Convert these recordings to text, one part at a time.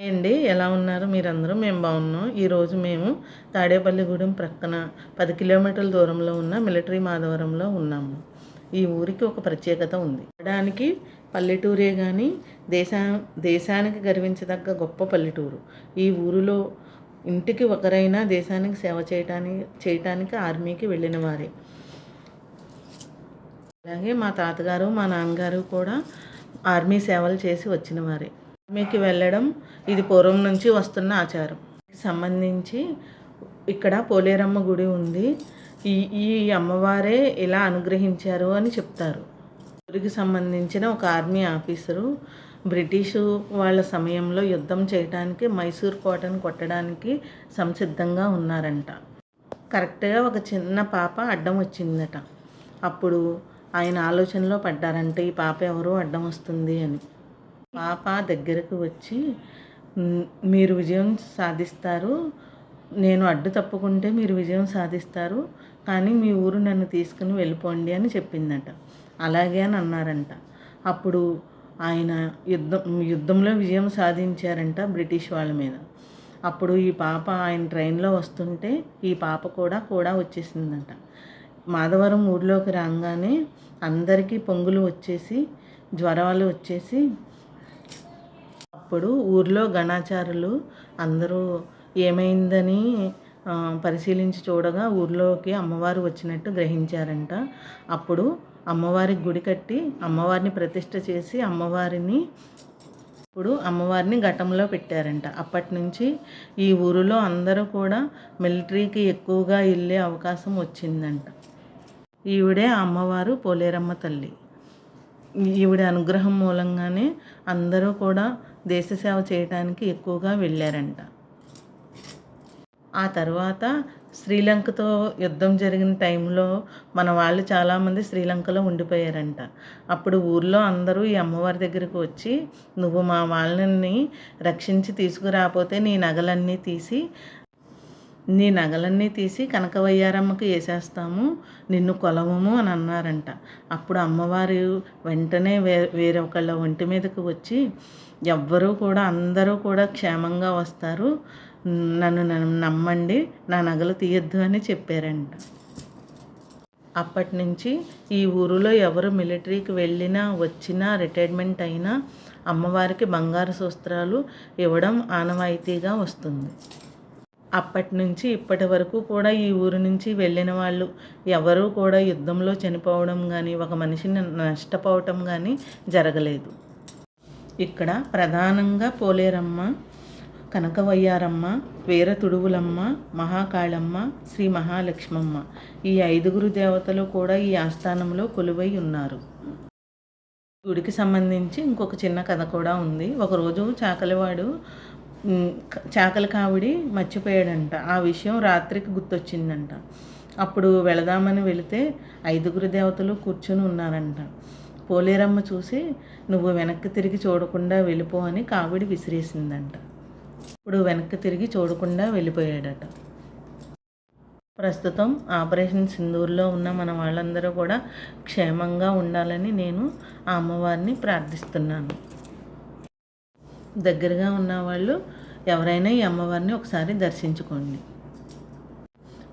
అండి, ఎలా ఉన్నారు మీరందరూ? మేము బాగున్నాం. ఈరోజు మేము తాడేపల్లిగూడెం ప్రక్కన 10 కిలోమీటర్ల దూరంలో ఉన్న మిలిటరీ మాధవరంలో ఉన్నాము. ఈ ఊరికి ఒక ప్రత్యేకత ఉంది. దానికి పల్లెటూరే కానీ దేశానికి గర్వించదగ్గ గొప్ప పల్లెటూరు. ఈ ఊరిలో ఇంటికి ఒకరైనా దేశానికి సేవ చేయటానికి ఆర్మీకి వెళ్ళిన వారే. అలాగే మా తాతగారు మా నాన్నగారు కూడా ఆర్మీ సేవలు చేసి వచ్చిన వారే. ఆర్మీకి వెళ్ళడం ఇది పూర్వం నుంచి వస్తున్న ఆచారం. సంబంధించి ఇక్కడ పోలేరమ్మ గుడి ఉంది. ఈ అమ్మవారే ఇలా అనుగ్రహించారు అని చెప్తారు. ఊరికి సంబంధించిన ఒక ఆర్మీ ఆఫీసరు బ్రిటిషు వాళ్ళ సమయంలో యుద్ధం చేయడానికి మైసూర్ కోటను కొట్టడానికి సంసిద్ధంగా ఉన్నారంట. కరెక్ట్గా ఒక చిన్న పాప అడ్డం వచ్చిందట. అప్పుడు ఆయన ఆలోచనలో పడ్డారంట, ఈ పాప ఎవరో అడ్డం వస్తుంది అని. పాప దగ్గరకు వచ్చి, మీరు విజయం సాధిస్తారు, నేను అడ్డు తప్పుకుంటే మీరు విజయం సాధిస్తారు, కానీ మీ ఊరు నన్ను తీసుకుని వెళ్ళిపోండి అని చెప్పిందట. అలాగే అని అన్నారంట. అప్పుడు ఆయన యుద్ధంలో విజయం సాధించారంట బ్రిటిష్ వాళ్ళ మీద. అప్పుడు ఈ పాప ఆయన ట్రైన్లో వస్తుంటే ఈ పాప కూడా వచ్చేసిందంట. మాధవరం ఊర్లోకి రాగానే అందరికీ పొంగులు వచ్చేసి జ్వరాలు వచ్చేసి, అప్పుడు ఊర్లో గణాచారులు అందరూ ఏమైందని పరిశీలించి చూడగా ఊర్లోకి అమ్మవారు వచ్చినట్టు గ్రహించారంట. అప్పుడు అమ్మవారికి గుడి కట్టి అమ్మవారిని ప్రతిష్ఠ చేసి అమ్మవారిని ఘటంలో పెట్టారంట. అప్పటి నుంచి ఈ ఊరిలో అందరూ కూడా మిలిటరీకి ఎక్కువగా వెళ్ళే అవకాశం వచ్చిందంట. ఈవిడే అమ్మవారు పోలేరమ్మ తల్లి. ఈవిడ అనుగ్రహం మూలంగానే అందరూ కూడా దేశ సేవ చేయడానికి ఎక్కువగా వెళ్ళారంట. ఆ తర్వాత శ్రీలంకతో యుద్ధం జరిగిన టైంలో మన వాళ్ళు చాలామంది శ్రీలంకలో ఉండిపోయారంట. అప్పుడు ఊర్లో అందరూ ఈ అమ్మవారి దగ్గరికి వచ్చి, నువ్వు మా వాళ్ళని రక్షించి తీసుకురాపోతే నీ నగలన్నీ తీసి కనకవయ్యారమ్మకి వేసేస్తాము, నిన్ను కొలవము అని అన్నారంట. అప్పుడు అమ్మవారు వెంటనే వేరొకళ్ళ ఒంటి మీదకు వచ్చి, అందరూ కూడా క్షేమంగా వస్తారు, నన్ను నమ్మండి, నా నగలు తీయొద్దు అని చెప్పారంట. అప్పటి నుంచి ఈ ఊరిలో ఎవరు మిలిటరీకి వచ్చినా రిటైర్మెంట్ అయినా అమ్మవారికి బంగారు సూత్రాలు ఇవ్వడం ఆనవాయితీగా వస్తుంది. అప్పటి నుంచి ఇప్పటి వరకు కూడా ఈ ఊరు నుంచి వెళ్ళిన వాళ్ళు ఎవరూ కూడా యుద్ధంలో చనిపోవడం కానీ ఒక మనిషిని నష్టపోవటం కానీ జరగలేదు. ఇక్కడ ప్రధానంగా పోలేరమ్మ, కనకవయ్యారమ్మ, వీరతుడువులమ్మ, మహాకాళమ్మ, శ్రీ మహాలక్ష్మమ్మ ఈ 5 దేవతలు కూడా ఈ ఆస్థానంలో కొలువై ఉన్నారు. గుడికి సంబంధించి ఇంకొక చిన్న కథ కూడా ఉంది. ఒకరోజు చాకలి కావిడి మర్చిపోయాడంట. ఆ విషయం రాత్రికి గుర్తొచ్చిందంట. అప్పుడు వెళదామని వెళితే 5 దేవతలు కూర్చుని ఉన్నారంట. పోలేరమ్మ చూసి, నువ్వు వెనక్కి తిరిగి చూడకుండా వెళ్ళిపో అని కావిడి విసిరేసిందంట. ఇప్పుడు వెనక్కి తిరిగి చూడకుండా వెళ్ళిపోయాడట. ప్రస్తుతం ఆపరేషన్ సింధూర్లో ఉన్న మన వాళ్ళందరూ కూడా క్షేమంగా ఉండాలని నేను ఆ అమ్మవారిని ప్రార్థిస్తున్నాను. దగ్గరగా ఉన్నవాళ్ళు ఎవరైనా ఈ అమ్మవారిని ఒకసారి దర్శించుకోండి.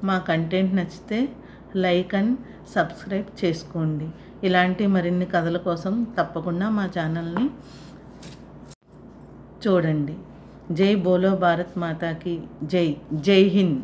మా కంటెంట్ నచ్చితే లైక్ అండ్ సబ్స్క్రైబ్ చేసుకోండి. ఇలాంటి మరిన్ని కథల కోసం తప్పకుండా మా ఛానల్ని చూడండి. జై బోలో భారత్ మాతాకి జై. జై హింద్.